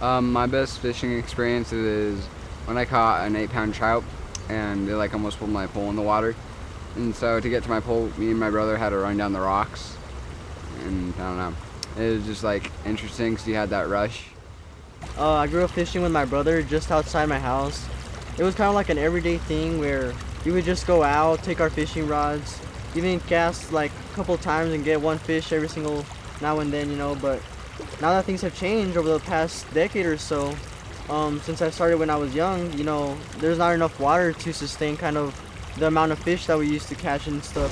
My best fishing experience is when I caught an 8-pound trout and it like almost pulled my pole in the water. And so to get to my pole, me and my brother had to run down the rocks. And I don't know, it was just like interesting because you had that rush. I grew up fishing with my brother just outside my house. It was kind of like an everyday thing where we would just go out, take our fishing rods, even cast like a couple times and get one fish every single now and then, but now that things have changed over the past decade or so, since I started when I was young, there's not enough water to sustain kind of the amount of fish that we used to catch and stuff.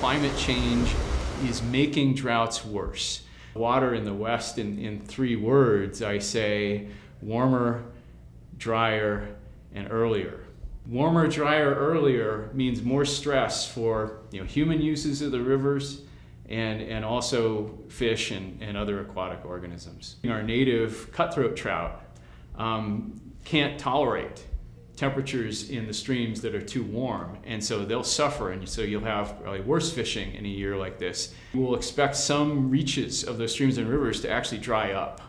Climate change is making droughts worse. Water in the West, in 3 words, I say warmer, drier, and earlier. Warmer, drier, earlier means more stress for human uses of the rivers and also fish and other aquatic organisms. Our native cutthroat trout can't tolerate temperatures in the streams that are too warm, and so they'll suffer, and so you'll have probably worse fishing in a year like this. We'll expect some reaches of those streams and rivers to actually dry up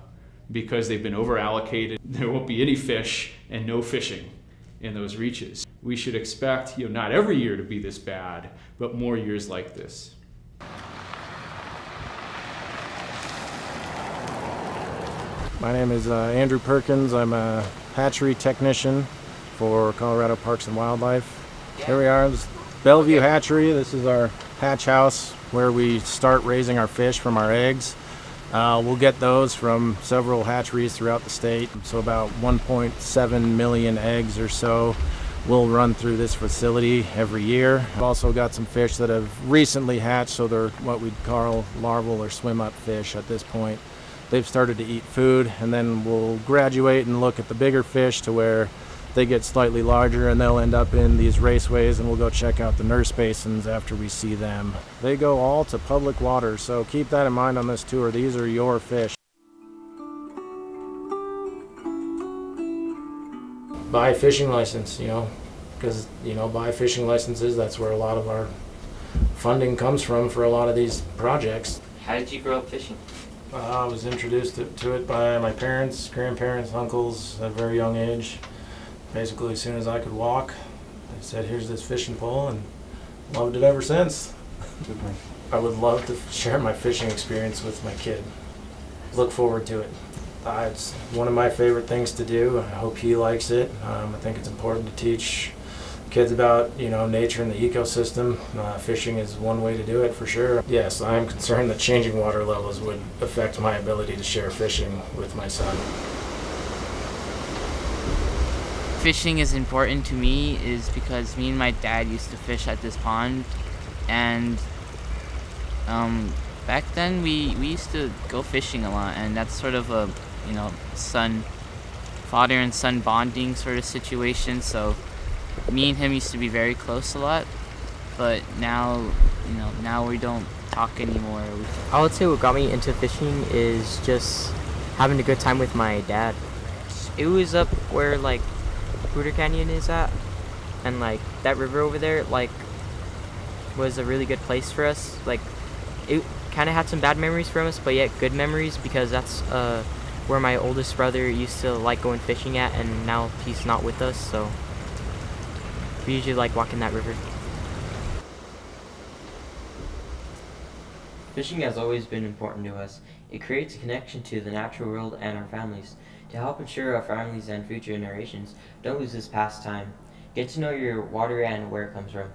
because they've been over allocated. There won't be any fish and no fishing in those reaches. We should expect not every year to be this bad, but more years like this. My name is Andrew Perkins. I'm a hatchery technician for Colorado Parks and Wildlife. Here we are, this is Bellevue Hatchery. This is our hatch house where we start raising our fish from our eggs. We'll get those from several hatcheries throughout the state. So about 1.7 million eggs or so will run through this facility every year. We've also got some fish that have recently hatched, so they're what we'd call larval or swim-up fish at this point. They've started to eat food, and then we'll graduate and look at the bigger fish to where they get slightly larger, and they'll end up in these raceways, and we'll go check out the nurse basins after we see them. They go all to public water, so keep that in mind on this tour. These are your fish. Buy a fishing license, because buy fishing licenses, that's where a lot of our funding comes from for a lot of these projects. How did you grow up fishing? I was introduced to it by my parents, grandparents, uncles at a very young age. Basically, as soon as I could walk, I said, here's this fishing pole, and loved it ever since. I would love to share my fishing experience with my kid. Look forward to it. It's one of my favorite things to do. I hope he likes it. I think it's important to teach kids about nature and the ecosystem. Fishing is one way to do it for sure. Yes, I am concerned that changing water levels would affect my ability to share fishing with my son. Fishing is important to me is because me and my dad used to fish at this pond, and back then we used to go fishing a lot, and that's sort of a father and son bonding sort of situation. So me and him used to be very close a lot, but now we don't talk anymore. I would say what got me into fishing is just having a good time with my dad. It was up where Hooter Canyon is at, and that river over there was a really good place for us. It kind of had some bad memories from us, but yet good memories, because that's where my oldest brother used to like going fishing at, and now he's not with us, so we usually like walking that river. Fishing has always been important to us. It creates a connection to the natural world and our families. To help ensure our families and future generations don't lose this pastime, get to know your water and where it comes from.